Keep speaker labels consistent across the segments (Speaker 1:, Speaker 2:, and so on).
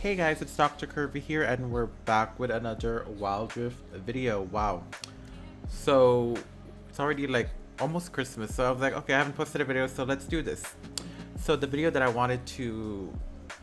Speaker 1: Hey guys, it's Dr. Curvy here and we're back with another Wild Rift video. Wow. So it's already like almost Christmas, so I was like, okay, I haven't posted a video, so let's do this. So the video that I wanted to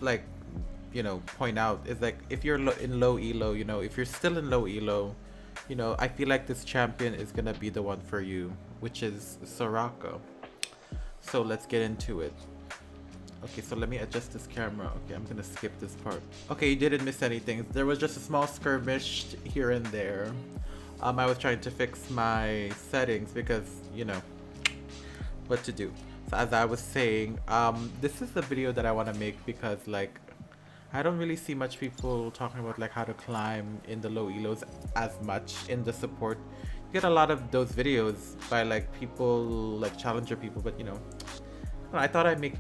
Speaker 1: like, point out is like if you're in low elo, if you're still in low elo, I feel like this champion is gonna be the one for you, which is Soraka. So let's get into it. Okay, so let me adjust this camera. Okay, I'm gonna skip this part. Okay, you didn't miss anything. There was just a small skirmish here and there. I was trying to fix my settings because, what to do. So as I was saying, this is the video that I want to make because like, I don't really see much people talking about like how to climb in the low elos as much in the support. You get a lot of those videos by like people, like challenger people, but I thought I'd make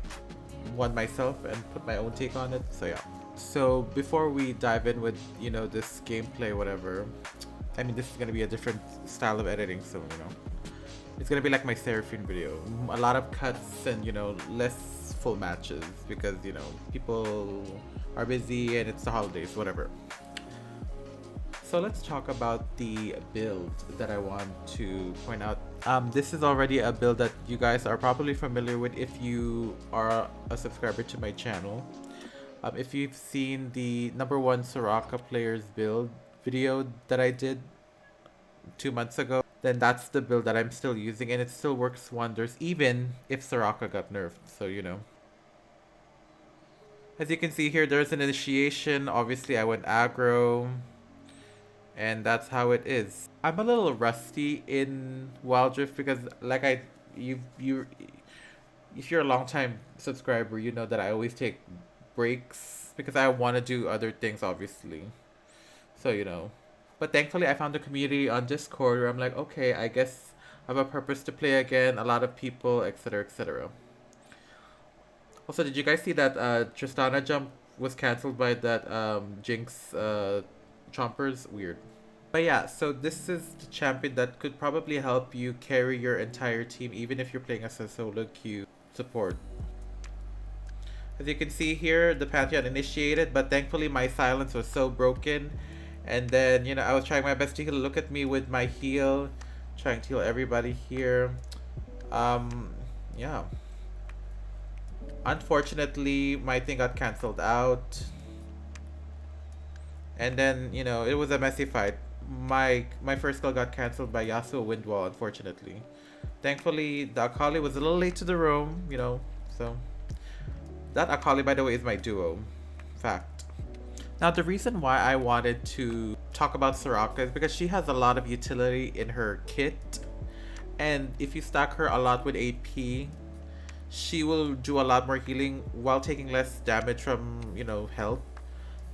Speaker 1: one myself and put my own take on it. So yeah, so before we dive in with this gameplay, whatever, I mean, this is gonna be a different style of editing, so it's gonna be like my Seraphine video, a lot of cuts and less full matches because people are busy and it's the holidays, whatever. So let's talk about the build that I want to point out. This is already a build that you guys are probably familiar with if you are a subscriber to my channel. If you've seen the #1 Soraka players build video that I did 2 months ago, then that's the build that I'm still using and it still works wonders even if Soraka got nerfed. So as you can see here, there's an initiation. Obviously I went aggro. And that's how it is. I'm a little rusty in Wild Rift because like if you're a long time subscriber, you know that I always take breaks because I want to do other things, obviously. So but thankfully I found a community on Discord where I'm like, okay, I guess I have a purpose to play again, a lot of people, etc, etc. Also, did you guys see that Tristana jump was cancelled by that Jinx chompers? Weird. But yeah, so this is the champion that could probably help you carry your entire team even if you're playing as a solo queue support. As you can see here, the Pantheon initiated, but thankfully my silence was so broken. And then, I was trying my best to heal. Look at me with my heal, trying to heal everybody here. Yeah. Unfortunately, my thing got cancelled out. And then, it was a messy fight. My first kill got cancelled by Yasuo Windwall, unfortunately. Thankfully, the Akali was a little late to the room, so. That Akali, by the way, is my duo. Fact. Now, the reason why I wanted to talk about Soraka is because she has a lot of utility in her kit. And if you stack her a lot with AP, she will do a lot more healing while taking less damage from, health.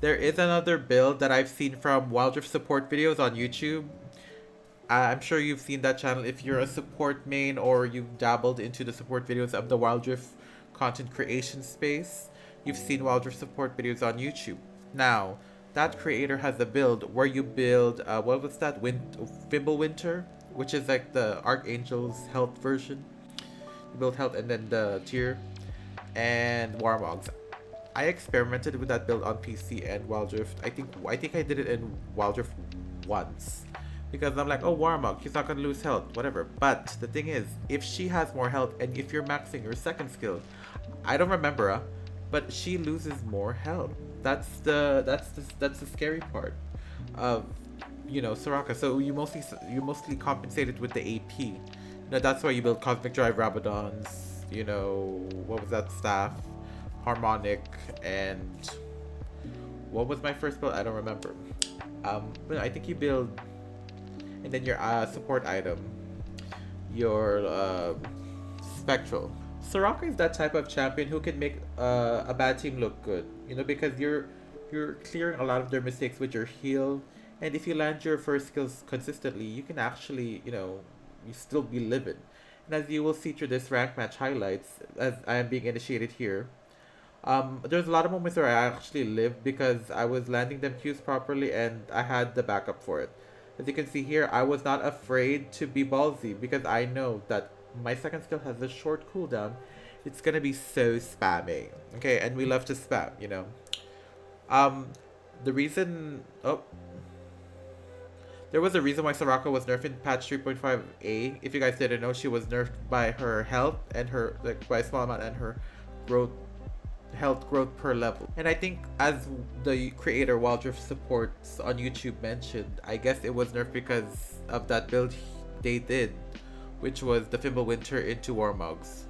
Speaker 1: There is another build that I've seen from Wild Rift support videos on YouTube. I'm sure you've seen that channel if you're a support main or you've dabbled into the support videos of the Wild Rift content creation space. You've seen Wild Rift support videos on YouTube. Now, that creator has a build where you build, what was that? Fimbulwinter, which is like the Archangel's health version. You build health and then the tier and Warmogs. I experimented with that build on PC and Wild Rift. I think I did it in Wild Rift once because I'm like, oh, Warmog, he's not gonna lose health, whatever. But the thing is, if she has more health and if you're maxing your second skill, I don't remember, but she loses more health. That's the scary part of Soraka. So you mostly compensate it with the AP. That's why you build Cosmic Drive Rabadons. What was that staff? Harmonic, and what was my first build? I don't remember. But I think you build, and then your support item, your Spectral. Soraka is that type of champion who can make a bad team look good. Because you're clearing a lot of their mistakes with your heal, and if you land your first skills consistently, you can actually you still be living. And as you will see through this rank match highlights, as I am being initiated here. There's a lot of moments where I actually lived because I was landing them Qs properly and I had the backup for it. As you can see here, I was not afraid to be ballsy because I know that my second skill has a short cooldown. It's gonna be so spammy. Okay, and we love to spam, Um, the reason, oh, there was a reason why Soraka was nerfed in patch 3.5a. If you guys didn't know, she was nerfed by her health and her, like, by a small amount, and her growth, health growth per level. And I think, as the creator Wildrift Supports on YouTube mentioned, I guess it was nerfed because of that build they did, which was the Fimbulwinter into Warmogs.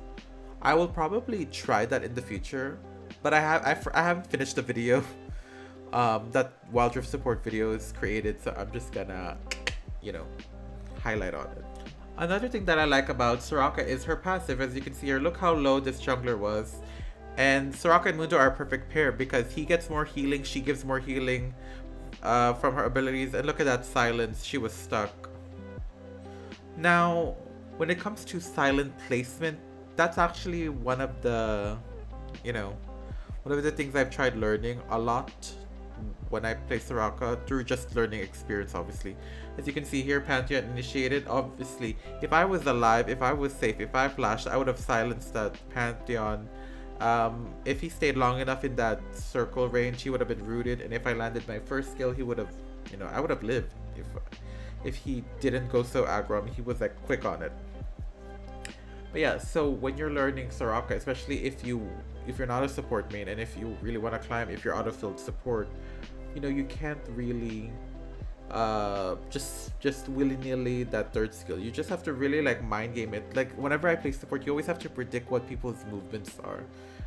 Speaker 1: I will probably try that in the future, but I haven't finished the video that Wildrift support video is created, so I'm just gonna, you know, highlight on it. Another thing that I like about Soraka is her passive. As you can see here, look how low this jungler was. And Soraka and Mundo are a perfect pair because he gets more healing, she gives more healing from her abilities. And look at that silence, she was stuck. Now, when it comes to silent placement, that's actually one of the, you know, one of the things I've tried learning a lot when I play Soraka, through just learning experience, obviously. As you can see here, Pantheon initiated. Obviously, if I was alive, if I was safe, if I flashed, I would have silenced that Pantheon. If he stayed long enough in that circle range, he would have been rooted, and if I landed my first skill, he would have, you know, I would have lived if he didn't go so aggro. I mean, he was like quick on it. But yeah, so when you're learning Soraka, especially if you're not a support main, and if you really want to climb, if you're out of field support, you know, you can't really just willy-nilly that third skill. You just have to really like mind game it. Like whenever I play support, you always have to predict what people's movements are.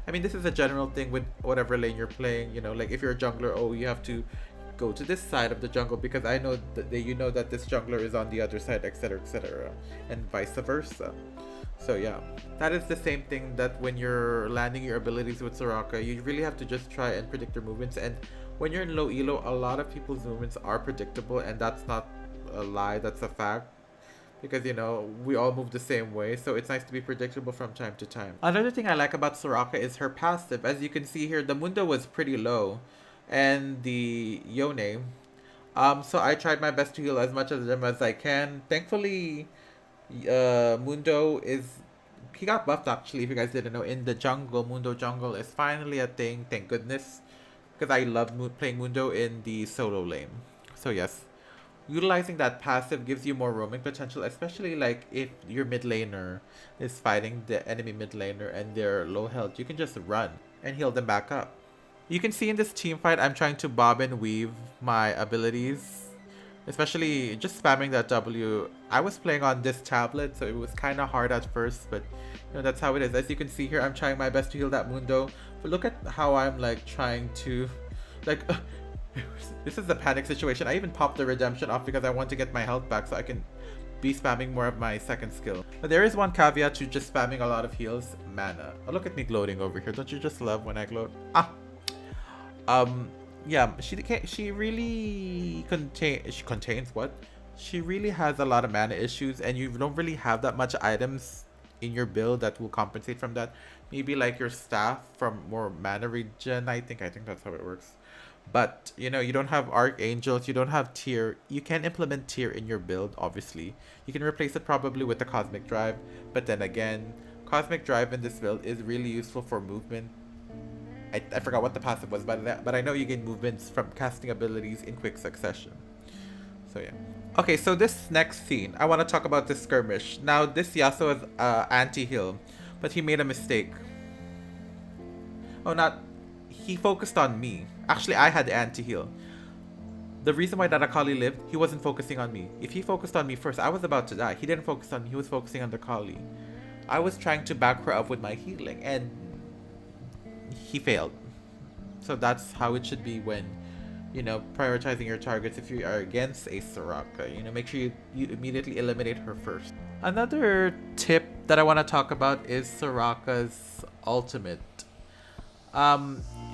Speaker 1: I mean, this is a general thing with whatever lane you're playing, you know, like if you're a jungler, oh, you have to go to this side of the jungle because I know that you know that this jungler is on the other side, etc., and vice versa. So yeah, that is the same thing that when you're landing your abilities with Soraka, you really have to just try and predict their movements. And when you're in low elo, a lot of people's movements are predictable, and that's not a lie, that's a fact. Because, you know, we all move the same way, so it's nice to be predictable from time to time. Another thing I like about Soraka is her passive. As you can see here, the Mundo was pretty low, and the Yone. So I tried my best to heal as much of them as I can. Thankfully, Mundo is, he got buffed actually, if you guys didn't know. In the jungle, Mundo jungle is finally a thing, thank goodness, because I love playing Mundo in the solo lane. So yes, utilizing that passive gives you more roaming potential, especially like if your mid laner is fighting the enemy mid laner and they're low health, you can just run and heal them back up. You can see in this team fight, I'm trying to bob and weave my abilities, especially just spamming that W. I was playing on this tablet, so it was kind of hard at first, but you know, that's how it is. As you can see here, I'm trying my best to heal that Mundo, but look at how I'm like trying to, like, this is a panic situation. I even popped the redemption off because I want to get my health back so I can be spamming more of my second skill. But there is one caveat to just spamming a lot of heals: mana. Oh, look at me gloating over here. Don't you just love when I gloat? Yeah, she really contains what? She really has a lot of mana issues, and you don't really have that much items in your build that will compensate from that. Maybe like your staff from more mana regen. I think that's how it works. But you know, you don't have archangels, you don't have tier. You can implement tier in your build, obviously. You can replace it probably with the cosmic drive, but then again, cosmic drive in this build is really useful for movement. I forgot what the passive was, but I know you gain movements from casting abilities in quick succession. So yeah. Okay, so this next scene, I want to talk about this skirmish. Now, this Yasuo is anti-heal, but he made a mistake. Oh, he focused on me. Actually, I had anti-heal. The reason why that Akali lived, he wasn't focusing on me. If he focused on me first, I was about to die. He didn't focus on me, he was focusing on the Akali. I was trying to back her up with my healing, and he failed. So that's how it should be when, you know, prioritizing your targets. If you are against a Soraka, you know, make sure you immediately eliminate her first. Another tip that I want to talk about is Soraka's ultimate.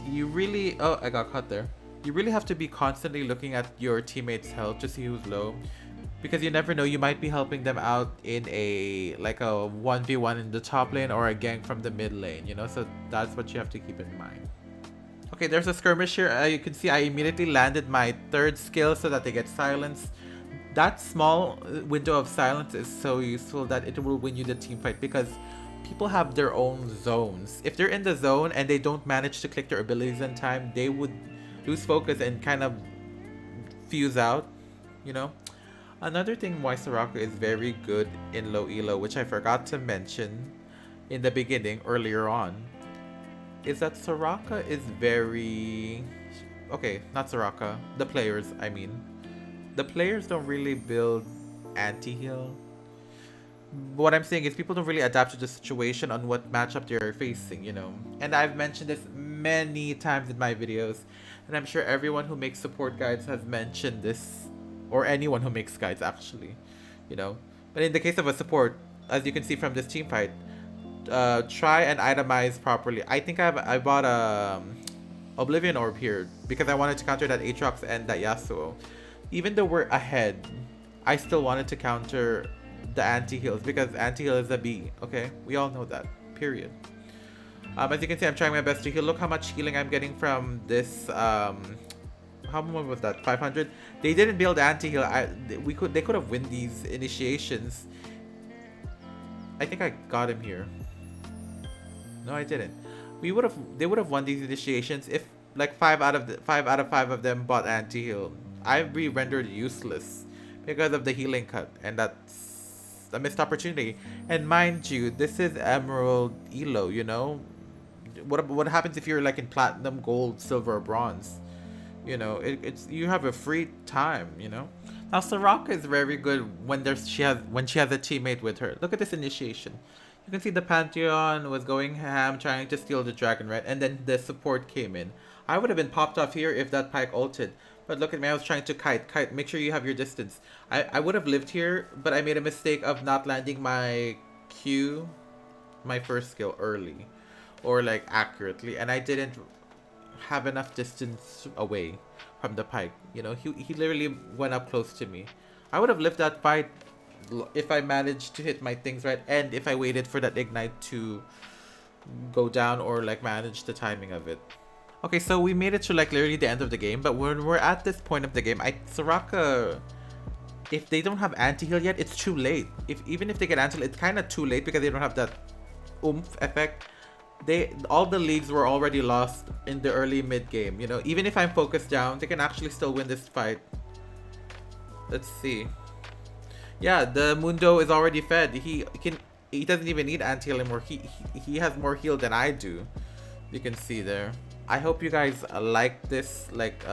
Speaker 1: You really, oh, I got caught there. You really have to be constantly looking at your teammates' health to see who's low, because you never know, you might be helping them out in a 1v1 in the top lane or a gank from the mid lane, you know, so that's what you have to keep in mind. Okay, there's a skirmish here. You can see I immediately landed my third skill so that they get silenced. That small window of silence is so useful that it will win you the team fight, because people have their own zones. If they're in the zone and they don't manage to click their abilities in time, they would lose focus and kind of fuse out, you know. Another thing why Soraka is very good in low elo, which I forgot to mention in the beginning earlier on, is that Soraka is very... Okay, not Soraka, the players, I mean. The players don't really build anti-heal. What I'm saying is people don't really adapt to the situation on what matchup they're facing, you know. And I've mentioned this many times in my videos, and I'm sure everyone who makes support guides has mentioned this, or anyone who makes guides actually, you know. But in the case of a support, as you can see from this team fight, try and itemize properly. I think I bought a Oblivion Orb here because I wanted to counter that Aatrox and that Yasuo. Even though we're ahead, I still wanted to counter the anti-heals because anti-heal is a B, okay? We all know that, period. As you can see, I'm trying my best to heal. Look how much healing I'm getting from this, how much was that, 500? They didn't build anti-heal. They could have win these initiations. I think I got him here. No, I didn't. They would have won these initiations if like 5 out of 5 of them bought anti-heal. I'd be rendered useless because of the healing cut, and that's a missed opportunity. And mind you, this is Emerald Elo, you know? What happens if you're like in Platinum, Gold, Silver, or Bronze? You know, it's you have a free time, you know? Now Soraka is very good when she has a teammate with her. Look at this initiation. You can see the Pantheon was going ham trying to steal the dragon, right? And then the support came in. I would have been popped off here if that Pyke ulted. But look at me, I was trying to kite. Make sure you have your distance. I would have lived here, but I made a mistake of not landing my Q, my first skill early. Or like accurately. And I didn't have enough distance away from the Pyke. You know, he literally went up close to me. I would have lived that fight if I managed to hit my things right, and if I waited for that ignite to go down or like manage the timing of it. Okay, so we made it to like literally the end of the game, but when we're at this point of the game, Soraka, if they don't have anti-heal yet, it's too late. Even if they get anti-heal, it's kind of too late because they don't have that oomph effect. All the leagues were already lost in the early mid game, you know. Even if I'm focused down, they can actually still win this fight. Let's see. Yeah, the Mundo is already fed. He doesn't even need anti-heal anymore. He has more heal than I do. You can see there. I hope you guys like this like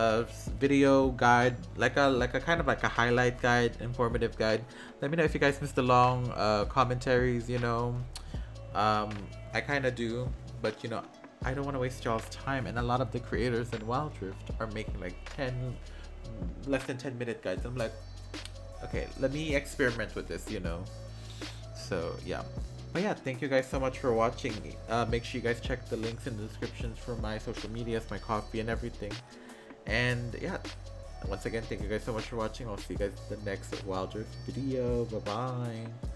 Speaker 1: video guide, like a kind of like a highlight guide, informative guide. Let me know if you guys missed the long commentaries, you know. I kind of do, but you know, I don't want to waste y'all's time, and a lot of the creators in Wild Rift are making like less than 10-minute guides. I'm like, okay, let me experiment with this, you know. So yeah, but yeah, thank you guys so much for watching. Make sure you guys check the links in the descriptions for my social medias, my coffee, and everything. And yeah, once again, thank you guys so much for watching. I'll see you guys in the next Wild Rift video. Bye bye.